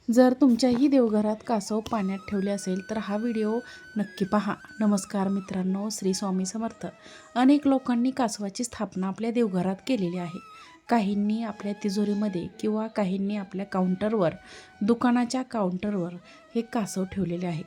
जर तुमच्याही देवघरात कासव पाण्यात ठेवले असेल तर हा व्हिडिओ नक्की पहा. नमस्कार मित्रांनो, श्री स्वामी समर्थ. अनेक लोकांनी कासवाची स्थापना आपल्या देवघरात केलेली आहे. काहींनी आपल्या तिजोरीमध्ये किंवा काहींनी आपल्या काउंटरवर, दुकानाच्या काउंटरवर हे कासव ठेवलेले आहे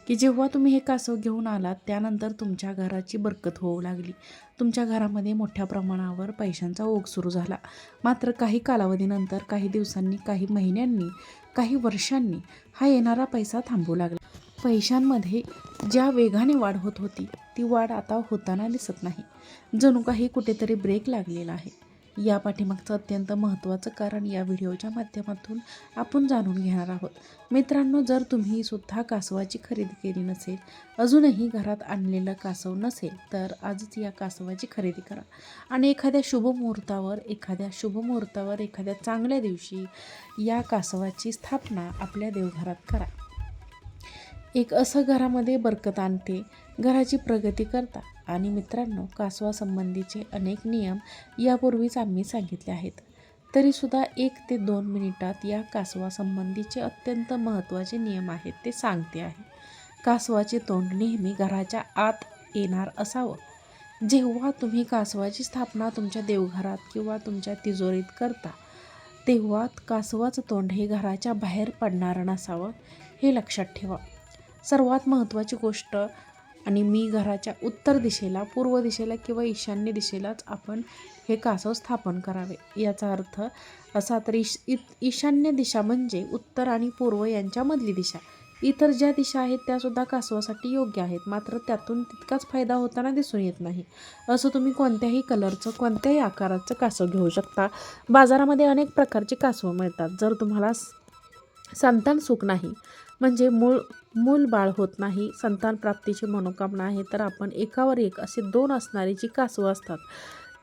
की जेव्हा तुम्ही हे कासव घेऊन आलात त्यानंतर तुमच्या घराची बरकत होऊ लागली. तुमच्या घरामध्ये मोठ्या प्रमाणावर पैशांचा ओघ सुरू झाला. मात्र काही कालावधीनंतर, काही दिवसांनी, काही महिन्यांनी, काही वर्षांनी हा येणारा पैसा थांबू लागला. पैशांमध्ये ज्या वेगाने वाढ होत होती ती वाढ आता होताना दिसत नाही. जणू काही कुठेतरी ब्रेक लागलेला आहे. या पाठीमागचं अत्यंत महत्त्वाचं कारण या व्हिडिओच्या माध्यमातून आपण जाणून घेणार आहोत. मित्रांनो, जर तुम्ही सुद्धा कासवाची खरेदी केली नसेल, अजूनही घरात आणलेलं कासव नसेल तर आजच या कासवाची खरेदी करा आणि एखाद्या शुभमुहूर्तावर, एखाद्या चांगल्या दिवशी या कासवाची स्थापना आपल्या देवघरात करा. एक असं घरामध्ये बरकत आणते, घराची प्रगती करता. आणि मित्रांनो, कासवासंबंधीचे अनेक नियम यापूर्वीच आम्ही सांगितले आहेत. तरीसुद्धा 1 ते 2 मिनिटात या कासवासंबंधीचे अत्यंत महत्त्वाचे नियम आहेत ते सांगते आहे. कासवाचे तोंड नेहमी घराच्या आत येणार असावं. जेव्हा तुम्ही कासवाची स्थापना तुमच्या देवघरात किंवा तुमच्या तिजोरीत करता तेव्हा कासवाचं तोंड हे घराच्या बाहेर पडणारं नसावं, हे लक्षात ठेवा. सर्वात महत्त्वाची गोष्ट, आणि मी घराच्या उत्तर दिशेला, पूर्व दिशेला किंवा ईशान्य दिशेलाच आपण हे कासव स्थापन करावे. याचा अर्थ असा, तर ईशान्य दिशा म्हणजे उत्तर आणि पूर्व यांच्यामधली दिशा. इतर ज्या दिशा आहेत त्यासुद्धा कासवासाठी योग्य आहेत, मात्र त्यातून तितकाच फायदा होताना दिसून येत नाही. असं तुम्ही कोणत्याही कलरचं, कोणत्याही आकाराचं कासव घेऊ शकता. बाजारामध्ये अनेक प्रकारचे कासव मिळतात. जर तुम्हाला संतान सुख नाही, म्हणजे मूल बाळ होत नाही, संतान प्राप्तीची मनोकामना आहे, तर आपण एकावर एक असे 2 असणारी जी कासवं असतात,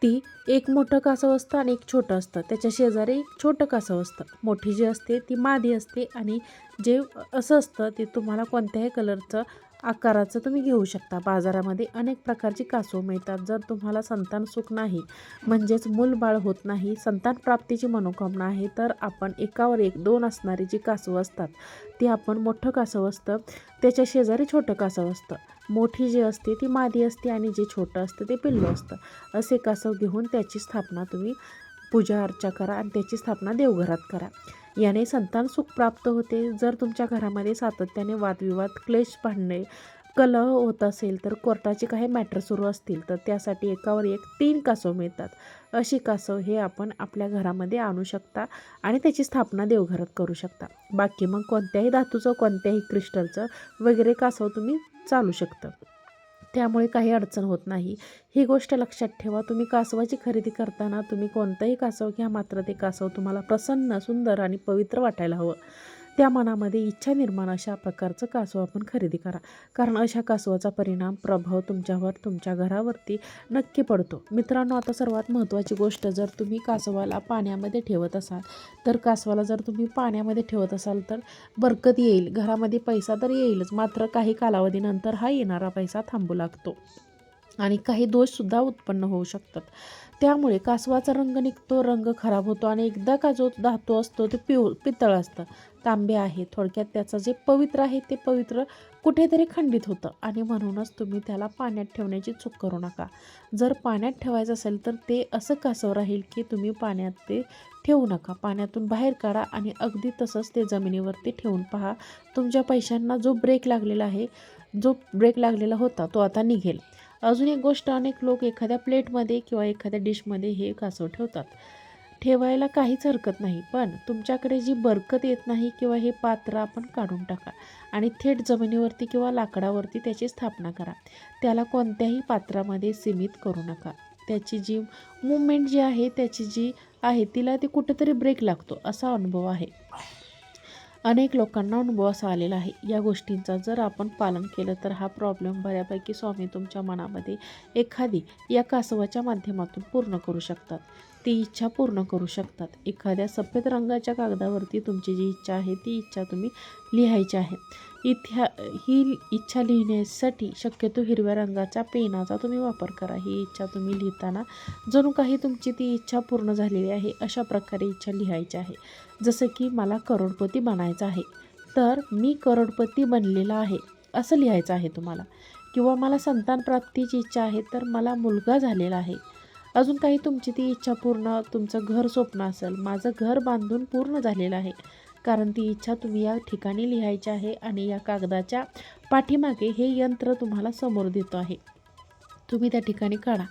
ती एक मोठं कासव असतं आणि एक छोटं असतं. त्याच्या शेजारी एक छोटं कासव असतं. मोठी जी असते ती मादी असते आणि जे असं असतं ते तुम्हाला कोणत्याही कलरचं, आकाराचं तुम्ही घेऊ शकता. बाजारामध्ये अनेक प्रकारची कासव मिळतात. जर तुम्हाला संतान सुख नाही, म्हणजेच मूलबाळ होत नाही, संतान प्राप्तीची मनोकामना आहे, तर आपण एकावर एक 2 असणारी जी कासवं असतात ती आपण, मोठं कासव असतं त्याच्या शेजारी छोटं कासव असतं, मोठी जी असते ती मादी असते आणि जे छोटं असतं ते पिल्लू असतं, असे कासव घेऊन त्याची स्थापना तुम्ही पूजा अर्चा करा आणि त्याची स्थापना देवघरात करा. याने संतान सुख प्राप्त होते. जर तुमच्या घरामध्ये सातत्याने वादविवाद, क्लेश, भांडणे, कलह होत असेल, तर कोर्टाचे काही मॅटर सुरू असतील, तर त्यासाठी एकावर एक 3 कासव मिळतात. अशी कासव हे आपण आपल्या घरामध्ये आणू शकता आणि त्याची स्थापना देवघरात करू शकता. बाकी मग कोणत्याही धातूचं, कोणत्याही क्रिस्टलचं वगैरे कासव तुम्ही चालू शकतं, त्यामुळे काही अडचण होत नाही. ही गोष्ट लक्षात ठेवा. तुम्ही कासवाची खरेदी करताना तुम्ही कोणतंही कासव घ्या, मात्र ते कासव तुम्हाला प्रसन्न, सुंदर आणि पवित्र वाटायला हवं. त्या मनामध्ये इच्छा निर्माण अशा प्रकारचं कासव आपण खरेदी करा, कारण अशा कासवाचा परिणाम, प्रभाव तुमच्यावर, तुमच्या घरावरती नक्की पडतो. मित्रांनो, आता सर्वात महत्त्वाची गोष्ट, जर तुम्ही कासवाला पाण्यामध्ये ठेवत असाल, तर कासवाला जर तुम्ही पाण्यामध्ये ठेवत असाल तर बरकत येईल, घरामध्ये पैसा तर येईलच, मात्र काही कालावधीनंतर हा येणारा पैसा थांबू लागतो आणि काही दोषसुद्धा उत्पन्न होऊ शकतात. त्यामुळे कासवाचा रंग निघतो, रंग खराब होतो आणि एकदा का जो धातू असतो ते पितळ असतं, तांबे आहे, थोडक्यात त्याचं जे पवित्र आहे ते पवित्र कुठेतरी खंडित होतं आणि म्हणूनच तुम्ही त्याला पाण्यात ठेवण्याची चूक करू नका. जर पाण्यात ठेवायचं असेल तर ते असं कासव राहील की तुम्ही पाण्यात ते ठेवू नका, पाण्यातून बाहेर काढा आणि अगदी तसंच ते जमिनीवरती ठेवून पहा. तुमच्या पैशांना जो ब्रेक लागलेला होता तो आता निघेल. अजून एक गोष्ट, अनेक लोक एखाद्या प्लेटमध्ये किंवा एखाद्या डिशमध्ये हे कासव ठेवतात. ठेवायला काहीच हरकत नाही, पण तुमच्याकडे जी बरकत येत नाही किंवा हे पात्र आपण काढून टाका आणि थेट जमिनीवरती किंवा लाकडावरती त्याची स्थापना करा. त्याला कोणत्याही पात्रामध्ये सीमित करू नका. त्याची जी मूवमेंट जी आहे, त्याची जी आहे, तिला ते कुठेतरी ब्रेक लागतो असा अनुभव आहे. अनेक लोकांना अनुभव असा आलेला आहे. या गोष्टींचा जर आपण पालन केलं तर हा प्रॉब्लेम बऱ्यापैकी स्वामी तुमच्या मनामध्ये एखादी या कासवाच्या माध्यमातून पूर्ण करू शकतात. ती इच्छा पूर्ण करू शकतात. एखाद्या सफेद रंगाच्या कागदावरती तुमची जी इच्छा आहे ती इच्छा तुम्ही लिहायची आहे. ही इच्छा लिहिण्यासाठी शक्यतो हिरव्या रंगाच्या पेनाचा तुम्ही वापर करा. ही इच्छा तुम्ही लिहिताना जणू काही तुमची ती इच्छा पूर्ण झालेली आहे अशा प्रकारे इच्छा लिहायची आहे. जसं की मला करोडपती बनायचं आहे, तर मी करोडपती बनलेला आहे असं लिहायचं आहे तुम्हाला. किंवा मला संतान प्राप्तीची इच्छा आहे, तर मला मुलगा झालेला आहे. अजून काही तुमची ती इच्छा पूर्ण, तुमचं घर स्वप्न असेल, माझं घर बांधून पूर्ण झालेलं आहे, कारण ती इच्छा तुम्ही या ठिकाणी लिहायची आहे. आणि या कागदाच्या पाठीमागे हे यंत्र तुम्हाला समोर देतो आहे, तुम्ही त्या ठिकाणी काढा.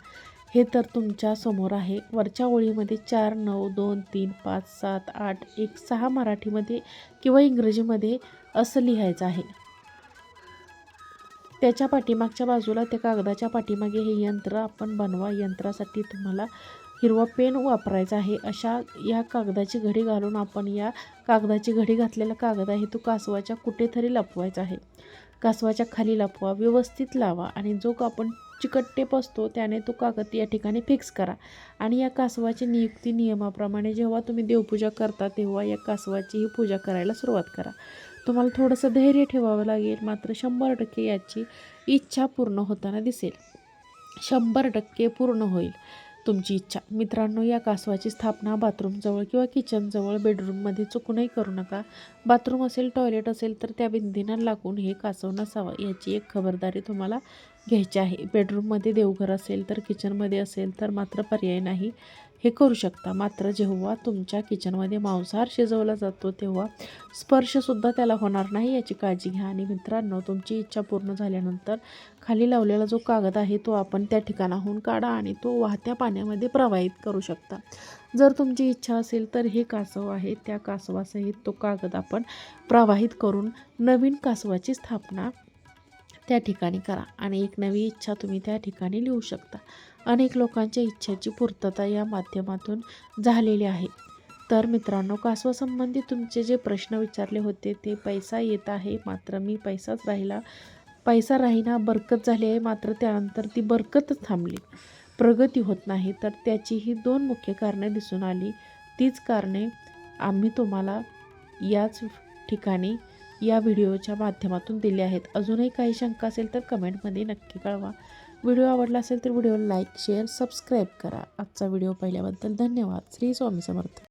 हे तर तुमच्या समोर आहे. वरच्या ओळीमध्ये 4, 9, 2, 3, 5, 7, 8, 1, 6 मराठीमध्ये किंवा इंग्रजीमध्ये असं लिहायचं आहे. त्याच्या पाठीमागच्या बाजूला त्या कागदाच्या पाठीमागे हे यंत्र आपण बनवा. यंत्रासाठी तुम्हाला हिरवा पेन वापरायचा आहे. अशा या कागदाची घडी घालून आपण या कागदाची घडी घातलेला कागद आहे तो कासवाच्या कुठेतरी लपवायचा आहे. कासवाच्या खाली लपवा, व्यवस्थित लावा आणि जो आपण चिकट टेप असतो त्याने तो कागद या ठिकाणी फिक्स करा. आणि या कासवाची नियुक्ती नियमाप्रमाणे जेव्हा तुम्ही देवपूजा करता तेव्हा या कासवाची ही पूजा करायला सुरुवात करा. तुम्हाला थोडंसं धैर्य ठेवावं लागेल, मात्र 100% याची इच्छा पूर्ण होताना दिसेल. 100% पूर्ण होईल तुमची इच्छा. मित्रांनो, या कासवाची स्थापना बाथरूमजवळ किंवा किचनजवळ, बेडरूममध्ये चुकूनही करू नका. बाथरूम असेल, टॉयलेट असेल तर त्या भिंतींना लागून हे कासव नसावं याची एक खबरदारी तुम्हाला घ्यायची आहे. बेडरूममध्ये देवघर असेल तर, किचनमध्ये असेल तर मात्र पर्याय नाही, हे करू शकता. मात्र जेव्हा तुमच्या किचनमध्ये मांसाहार शिजवला जातो तेव्हा स्पर्शसुद्धा त्याला होणार नाही याची काळजी घ्या. आणि मित्रांनो, तुमची इच्छा पूर्ण झाल्यानंतर खाली लावलेला जो कागद आहे तो आपण त्या ठिकाणाहून काढा आणि तो वाहत्या पाण्यामध्ये प्रवाहित करू शकता. जर तुमची इच्छा असेल तर हे कासव आहे, त्या कासवासहित तो कागद आपण प्रवाहित करून नवीन कासवाची स्थापना त्या ठिकाणी करा आणि एक नवी इच्छा तुम्ही त्या ठिकाणी लिहू शकता. अनेक लोकांच्या इच्छेची पूर्तता या माध्यमातून झालेली आहे. तर मित्रांनो, कासवासंबंधी तुमचे जे प्रश्न विचारले होते ते पैसा येत आहे मात्र मी पैसा राहीना, बरकत झाली आहे मात्र त्यानंतर ती बरकतच थांबली, प्रगती होत नाही, तर त्याचीही 2 मुख्य कारणे दिसून आली. तीच कारणे आम्ही तुम्हाला याच ठिकाणी या व्हिडिओच्या माध्यमातून दिले आहेत. अजूनही काही शंका असेल तर कमेंटमध्ये नक्की कळवा. व्हिडिओ आवडला असेल तर व्हिडिओला लाईक, शेअर, सबस्क्राईब करा. आजचा व्हिडिओ पाहिल्याबद्दल धन्यवाद. श्री स्वामी समर्थ.